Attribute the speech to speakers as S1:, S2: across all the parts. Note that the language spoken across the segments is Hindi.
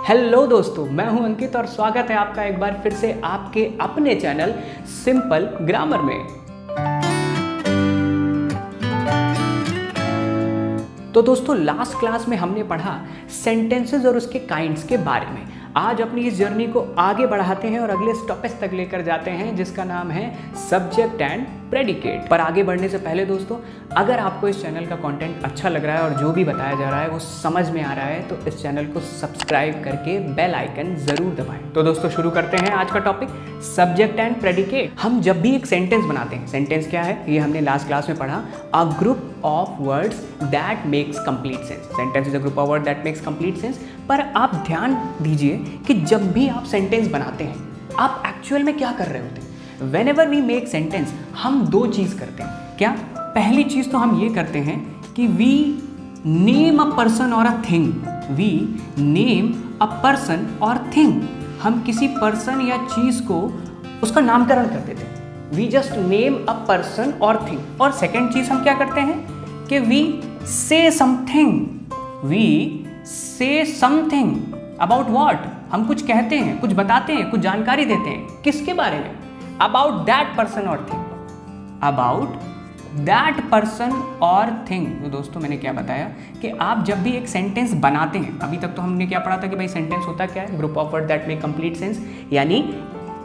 S1: हेलो दोस्तों, मैं हूं अंकित और स्वागत है आपका एक बार फिर से आपके अपने चैनल सिंपल ग्रामर में। तो दोस्तों, लास्ट क्लास में हमने पढ़ा सेंटेंसेस और उसके काइंड्स के बारे में। आज अपनी इस जर्नी को आगे बढ़ाते हैं और अगले स्टॉपेज तक लेकर जाते हैं जिसका नाम है सब्जेक्ट एंड प्रेडिकेट। पर आगे बढ़ने से पहले दोस्तों, अगर आपको इस चैनल का कंटेंट अच्छा लग रहा है और जो भी बताया जा रहा है वो समझ में आ रहा है तो इस चैनल को सब्सक्राइब करके बेल आइकन जरूर दबाएं। तो दोस्तों, शुरू करते हैं आज का टॉपिक सब्जेक्ट एंड प्रेडिकेट। हम जब भी एक सेंटेंस बनाते हैं, सेंटेंस क्या है ये हमने लास्ट क्लास में पढ़ा, a group of words that makes complete sense. Sentence is a group of word that makes complete sense. पर आप ध्यान दीजिए कि जब भी आप सेंटेंस बनाते हैं आप एक्चुअल में क्या कर रहे होते हैं। व्हेनेवर वी मेक सेंटेंस हम दो चीज़ करते हैं। क्या? पहली चीज़ तो हम ये करते हैं कि we name a person or a thing. We name a person or thing. हम किसी पर्सन या चीज़ को उसका नामकरण कर देते हैं। We just name a person or thing. और सेकेंड चीज़ हम क्या करते हैं कि we say something. We say something about what. हम कुछ कहते हैं, कुछ बताते हैं, कुछ जानकारी देते हैं। किसके बारे में? About that person or thing. About that person or thing. तो दोस्तों, मैंने क्या बताया कि आप जब भी एक सेंटेंस बनाते हैं, अभी तक तो हमने क्या पढ़ा था कि भाई सेंटेंस होता क्या है? Group of word that make complete sense, यानी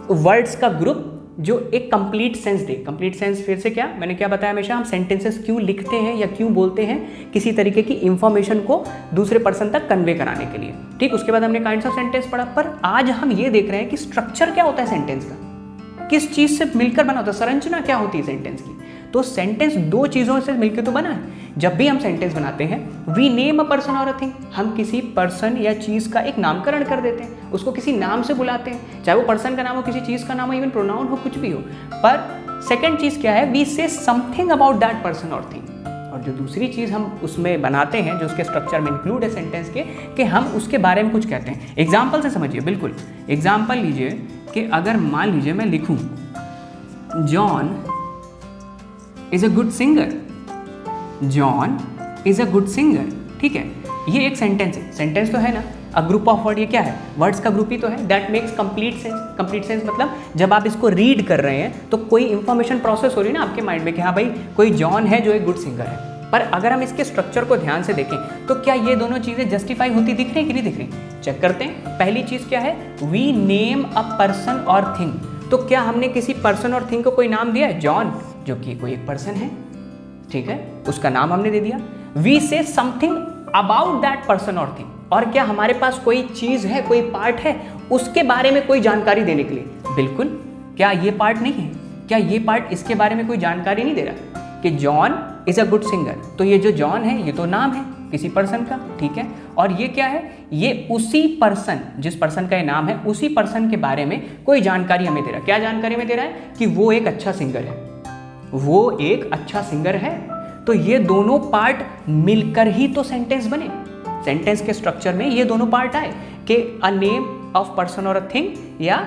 S1: वर्ड्स का ग्रुप जो एक complete sense they. Complete sense फिर से क्या, मैंने क्या बताया, हमेशा हम सेंटेंसेस क्यों लिखते हैं या क्यों बोलते हैं? किसी तरीके की इंफॉर्मेशन को दूसरे पर्सन तक कन्वे कराने के लिए। ठीक, उसके बाद हमने काइंड्स ऑफ सेंटेंस पढ़ा। पर आज हम ये देख रहे हैं कि स्ट्रक्चर क्या होता है सेंटेंस का, किस चीज से मिलकर बना होता है, संरचना क्या होती है सेंटेंस की। तो सेंटेंस दो चीजों से मिलकर तो बना है। जब भी हम सेंटेंस बनाते हैं we name a person or a thing, हम किसी पर्सन या चीज का एक नामकरण कर देते हैं, उसको किसी नाम से बुलाते हैं, चाहे वो पर्सन का नाम हो, किसी चीज का नाम हो, इवन प्रोनाउन हो, कुछ भी हो। पर सेकेंड चीज क्या है? We say something about that person or thing. और जो दूसरी चीज हम उसमें बनाते हैं, जो उसके स्ट्रक्चर में इंक्लूड है सेंटेंस के, कि हम उसके बारे में कुछ कहते हैं। एग्जाम्पल से समझिए, बिल्कुल एग्जाम्पल लीजिए कि अगर मान लीजिए मैं लिखूं John is a good singer. John is a good singer. ठीक है, ये एक सेंटेंस है। सेंटेंस तो है ना, अ ग्रुप ऑफ वर्ड, ये क्या है? वर्ड्स का ग्रुप ही तो है। That makes complete sense. Complete sense मतलब जब आप इसको रीड कर रहे हैं तो कोई इंफॉर्मेशन प्रोसेस हो रही है ना आपके माइंड में कि हाँ भाई कोई जॉन है जो एक गुड सिंगर है। पर अगर हम इसके स्ट्रक्चर को ध्यान से देखें तो क्या ये दोनों चीजें जस्टिफाई होती दिख रही कि नहीं दिख रही? चेक करते हैं। पहली चीज क्या है? We name a person or thing. तो क्या हमने किसी पर्सन और थिंग को कोई नाम दिया है? जॉन, जो कि कोई एक पर्सन है, ठीक है, उसका नाम हमने दे दिया। We say something about that person or thing. और क्या हमारे पास कोई चीज है, कोई पार्ट है उसके बारे में कोई जानकारी देने के लिए? बिल्कुल। क्या ये पार्ट नहीं है? क्या ये पार्ट इसके बारे में कोई जानकारी नहीं दे रहा कि John is a good singer? तो ये जो जॉन है ये तो नाम है किसी पर्सन का, ठीक है। और ये क्या है? ये उसी पर्सन, जिस पर्सन का ये नाम है, उसी पर्सन के बारे में कोई जानकारी हमें दे रहा है। क्या जानकारी में दे रहा है? कि वो एक अच्छा सिंगर है। वो एक अच्छा सिंगर है। तो ये दोनों पार्ट मिलकर ही तो सेंटेंस बने। सेंटेंस के स्ट्रक्चर में ये दोनों पार्ट आए कि a name of person or a thing या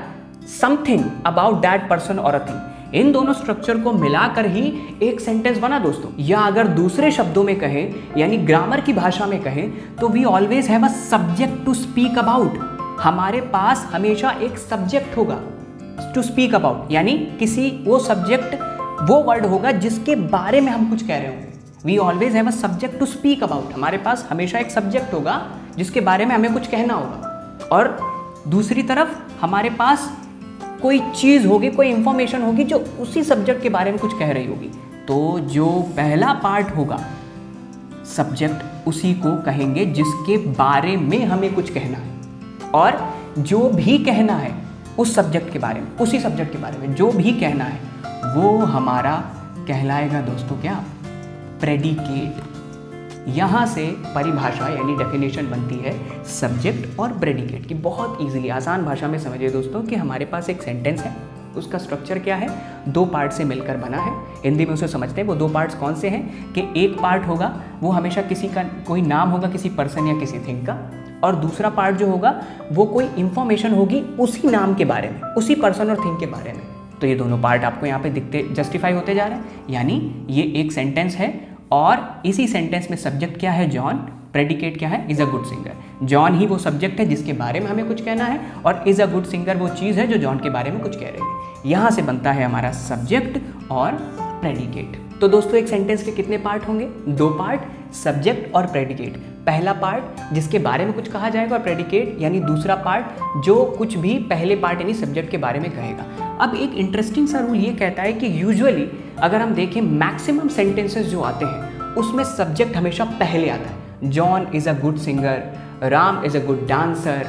S1: something about that person or a thing. इन दोनों स्ट्रक्चर को मिलाकर ही एक सेंटेंस बना दोस्तों। या अगर दूसरे शब्दों में कहें, यानी ग्रामर की भाषा में कहें, तो we always have a subject to speak about. हमारे पास हमेशा एक सब्जेक्ट होगा टू स्पीक अबाउट, यानी किसी वो सब्जेक्ट, वो वर्ड होगा जिसके बारे में हम कुछ कह रहे होंगे। We always have a subject to speak about. हमारे पास हमेशा एक सब्जेक्ट होगा जिसके बारे में हमें कुछ कहना होगा। और दूसरी तरफ हमारे पास कोई चीज़ होगी, कोई इंफॉर्मेशन होगी जो उसी सब्जेक्ट के बारे में कुछ कह रही होगी। तो जो पहला पार्ट होगा सब्जेक्ट, उसी को कहेंगे जिसके बारे में हमें कुछ कहना है। और जो भी कहना है उस सब्जेक्ट के बारे में, उसी सब्जेक्ट के बारे में जो भी कहना है वो हमारा कहलाएगा दोस्तों क्या? प्रेडिकेट। यहाँ से परिभाषा यानी डेफिनेशन बनती है सब्जेक्ट और प्रेडिकेट की। बहुत इजीली आसान भाषा में समझिए दोस्तों कि हमारे पास एक सेंटेंस है, उसका स्ट्रक्चर क्या है? दो पार्ट से मिलकर बना है। हिंदी में उसे समझते हैं। वो दो पार्ट्स कौन से हैं कि एक पार्ट होगा वो हमेशा किसी का कोई नाम होगा, किसी पर्सन या किसी थिंग का, और दूसरा पार्ट जो होगा वो कोई इंफॉर्मेशन होगी उसी नाम के बारे में, उसी पर्सन और थिंग के बारे में। तो ये दोनों पार्ट आपको यहाँ पे दिखते, जस्टिफाई होते जा रहे हैं। यानी ये एक सेंटेंस है और इसी सेंटेंस में सब्जेक्ट क्या है? जॉन, प्रेडिकेट क्या है, is a good singer. John he वो सब्जेक्ट है जिसके बारे में हमें कुछ कहना है, और इज़ अ गुड सिंगर वो चीज़ है जो जॉन के बारे में कुछ कह रही है। यहाँ से बनता है हमारा सब्जेक्ट और प्रेडिकेट। तो दोस्तों एक सेंटेंस के कितने पार्ट होंगे, 2 पार्ट, सब्जेक्ट और प्रेडिकेट। पहला पार्ट जिसके बारे में कुछ कहा जाएगा और प्रेडिकेट यानी दूसरा पार्ट जो कुछ भी पहले पार्ट यानी सब्जेक्ट के बारे में कहेगा। अब एक इंटरेस्टिंग सा रूल ये कहता है कि यूजुअली अगर हम देखें मैक्सिमम सेंटेंसेस जो आते हैं उसमें सब्जेक्ट हमेशा पहले आता है। John is a good singer, Ram is a good dancer,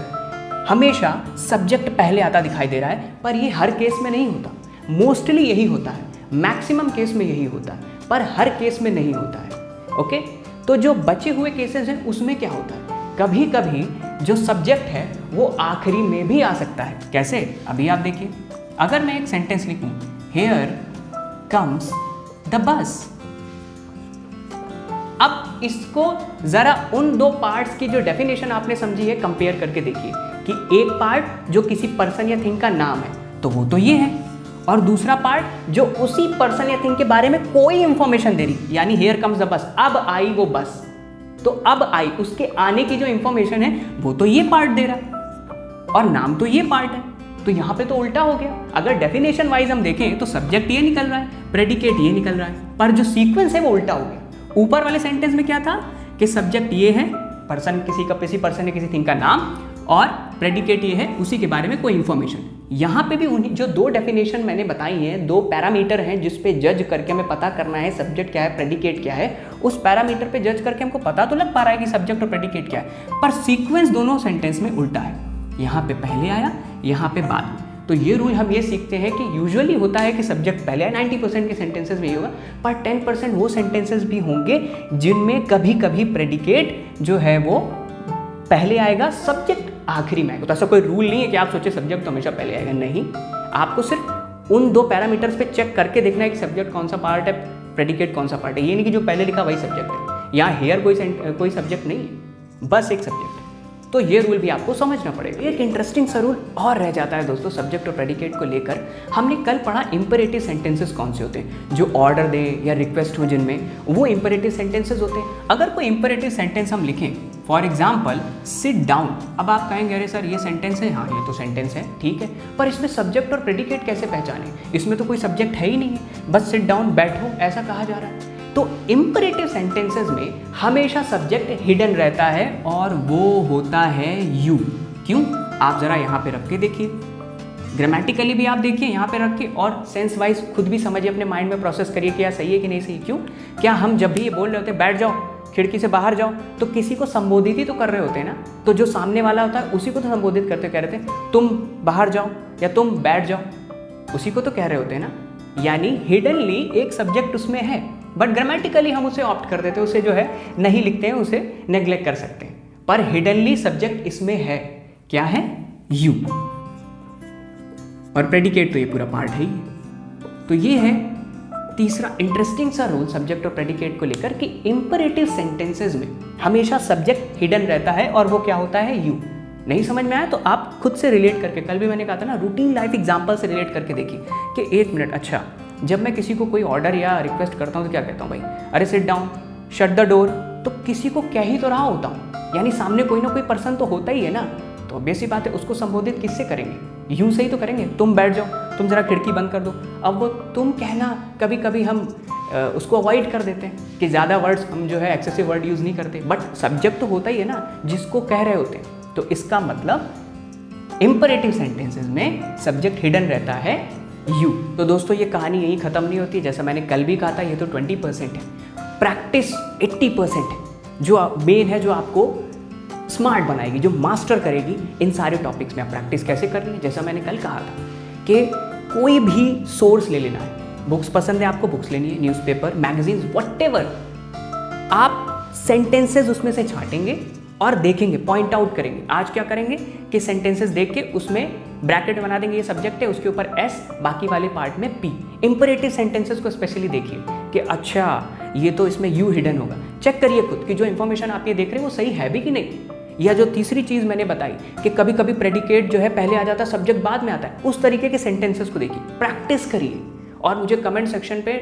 S1: हमेशा सब्जेक्ट पहले आता दिखाई दे रहा है। पर ये हर केस में नहीं होता, मोस्टली यही होता है, मैक्सिमम केस में यही होता है, पर हर केस में नहीं होता है। ओके, तो जो बचे हुए केसेस हैं उसमें क्या होता है, कभी कभी जो सब्जेक्ट है वो आखिरी में भी आ सकता है। कैसे, अभी आप देखिए, अगर मैं एक सेंटेंस लिखूं, हियर कम्स द बस, अब इसको जरा उन 2 पार्ट्स की जो डेफिनेशन आपने समझी है कंपेयर करके देखिए कि एक पार्ट जो किसी पर्सन या थिंग का नाम है तो वो तो ये है, और दूसरा पार्ट जो उसी पर्सन या थिंग के बारे में कोई इंफॉर्मेशन दे रही, यानी हियर कम्स द बस, अब आई वो बस, तो अब आई उसके आने की जो इंफॉर्मेशन है वो तो ये पार्ट दे रहा है और नाम तो ये पार्ट है। तो यहाँ पे तो उल्टा हो गया। अगर डेफिनेशन वाइज हम देखें तो सब्जेक्ट ये निकल रहा है, प्रेडिकेट ये निकल रहा है, पर जो सीक्वेंस है वो उल्टा हो गया। ऊपर वाले सेंटेंस में क्या था कि सब्जेक्ट ये है, पर्सन किसी पर्सन या किसी थिंग का नाम, और प्रेडिकेट ये है उसी के बारे में कोई इंफॉर्मेशन। यहाँ पे भी उन्हीं जो 2 डेफिनेशन मैंने बताई हैं, 2 पैरामीटर हैं जिस पे जज करके हमें पता करना है सब्जेक्ट क्या है, प्रेडिकेट क्या है। उस पैरामीटर पे जज करके हमको पता तो लग पा रहा है कि सब्जेक्ट और प्रेडिकेट क्या है, पर सीक्वेंस दोनों सेंटेंस में उल्टा है। यहाँ पे पहले आया, यहाँ पे बाद में। तो ये रूल हम ये सीखते हैं कि यूजुअली होता है कि सब्जेक्ट पहले आए, 90% के सेंटेंसेस में ये होगा, पर 10% वो सेंटेंसेस भी होंगे जिनमें कभी कभी प्रेडिकेट जो है वो पहले आएगा, सब्जेक्ट आखिरी में आएगा। तो ऐसा कोई रूल नहीं है कि आप सोचे सब्जेक्ट तो हमेशा पहले आएगा, नहीं। आपको सिर्फ उन 2 पैरामीटर्स पे चेक करके देखना है कि सब्जेक्ट कौन सा पार्ट है, प्रेडिकेट कौन सा पार्ट है। ये नहीं कि जो पहले लिखा वही सब्जेक्ट है। यहाँ हेयर कोई सब्जेक्ट नहीं है, बस एक सब्जेक्ट है। तो ये रूल भी आपको समझना पड़ेगा। एक इंटरेस्टिंग सा रूल और रह जाता है दोस्तों सब्जेक्ट और प्रेडिकेट को लेकर। हमने कल पढ़ा इंपेरेटिव सेंटेंसेस कौन से होते हैं, जो ऑर्डर दे या रिक्वेस्ट हो जिनमें, वो इंपेरेटिव सेंटेंसेस होते हैं। अगर कोई इंपेरेटिव सेंटेंस हम लिखें, फॉर एग्जाम्पल सिट डाउन, अब आप कहेंगे अरे सर ये सेंटेंस है, हाँ ये तो सेंटेंस है, ठीक है, पर इसमें सब्जेक्ट और प्रेडिकेट कैसे पहचाने, इसमें तो कोई सब्जेक्ट है ही नहीं है, बस सिट डाउन बैठो ऐसा कहा जा रहा है। तो इंपेरेटिव सेंटेंसेस में हमेशा सब्जेक्ट हिडन रहता है और वो होता है यू। क्यों, आप जरा यहाँ पे रख के देखिए, ग्रामेटिकली भी आप देखिए यहाँ पे रख के, और सेंस वाइज खुद भी समझिए, अपने माइंड में प्रोसेस करिए कि यार सही है कि नहीं सही। क्यों, क्या हम जब भी ये बोल रहे होते हैं बैठ जाओ, खिड़की से बाहर जाओ, तो किसी को संबोधित ही तो कर रहे होते हैं ना, तो जो सामने वाला होता है उसी को तो संबोधित करते कह रहे थे तुम बाहर जाओ या तुम बैठ जाओ, उसी को तो कह रहे होते हैं ना। यानी हिडनली एक सब्जेक्ट उसमें है, बट ग्रामेटिकली हम उसे ऑप्ट कर देते हैं, उसे जो है नहीं लिखते हैं, उसे नेग्लेक्ट कर सकते हैं, पर हिडनली सब्जेक्ट इसमें है, क्या है, यू, और प्रेडिकेट तो ये पूरा पार्ट है ही। तो ये है तीसरा इंटरेस्टिंग सा रूल सब्जेक्ट और प्रेडिकेट को लेकर कि इंपेरेटिव सेंटेंसेस में हमेशा सब्जेक्ट हिडन रहता है और वो क्या होता है, यू। नहीं समझ में आया तो आप खुद से रिलेट करके, कल भी मैंने कहा था ना, रूटीन लाइफ एग्जांपल से रिलेट करके देखिए कि 1 मिनट, अच्छा जब मैं किसी को कोई ऑर्डर या रिक्वेस्ट करता हूँ तो क्या कहता हूँ, भाई अरे sit down, shut the door, तो किसी को कह ही तो रहा होता हूँ, यानी सामने कोई ना कोई पर्सन तो होता ही है ना, तो बेसिक बात है उसको संबोधित किससे करेंगे, यूं से ही तो करेंगे, तुम बैठ जाओ, तुम जरा खिड़की बंद कर दो। अब वो तुम कहना कभी कभी हम उसको अवॉइड कर देते हैं कि ज़्यादा वर्ड्स हम जो है एक्सेसिव वर्ड यूज़ नहीं करते, बट सब्जेक्ट तो होता ही है ना जिसको कह रहे होते हैं। तो इसका मतलब इंपेरेटिव सेंटेंसेस में सब्जेक्ट हिडन रहता है, यू। तो दोस्तों ये कहानी यही खत्म नहीं होती, जैसा मैंने कल भी कहा था ये तो 20% है, प्रैक्टिस 80% है, जो मेन है, जो आपको स्मार्ट बनाएगी, जो मास्टर करेगी इन सारे टॉपिक्स में। आप प्रैक्टिस कैसे करनी है, जैसा मैंने कल कहा था कि कोई भी सोर्स ले लेना है, बुक्स पसंद है आपको, बुक्स लेनी है, न्यूज़पेपर, मैगजीन्स, व्हाटएवर, आप सेंटेंसेस उसमें से छांटेंगे और देखेंगे, पॉइंट आउट करेंगे। आज क्या करेंगे कि सेंटेंसेस देख के उसमें ब्रैकेट बना देंगे, ये सब्जेक्ट है, उसके ऊपर एस, बाकी वाले पार्ट में पी। इंपेरेटिव सेंटेंसेस को स्पेशली देखिए कि अच्छा ये तो इसमें यू हिडन होगा। चेक करिए खुद कि जो इंफॉर्मेशन आप ये देख रहे हैं वो सही है भी कि नहीं। या जो तीसरी चीज़ मैंने बताई कि कभी कभी प्रेडिकेट जो है पहले आ जाता है, सब्जेक्ट बाद में आता है, उस तरीके के सेंटेंसेस को देखिए, प्रैक्टिस करिए और मुझे कमेंट सेक्शन पे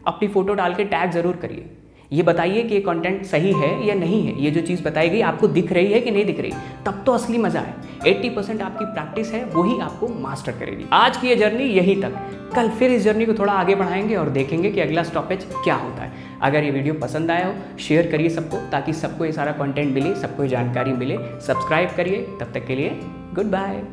S1: अपनी फोटो डाल के टैग ज़रूर करिए। ये बताइए कि ये कंटेंट सही है या नहीं है, ये जो चीज़ बताई गई आपको दिख रही है कि नहीं दिख रही, तब तो असली मज़ा है। 80% आपकी प्रैक्टिस है, वही आपको मास्टर करेगी। आज की ये जर्नी यहीं तक, कल फिर इस जर्नी को थोड़ा आगे बढ़ाएंगे और देखेंगे कि अगला स्टॉपेज क्या होता है। अगर ये वीडियो पसंद आया हो, शेयर करिए सबको, ताकि सबको ये सारा कंटेंट मिले, सबको ये जानकारी मिले। सब्सक्राइब करिए। तब तक के लिए गुड बाय।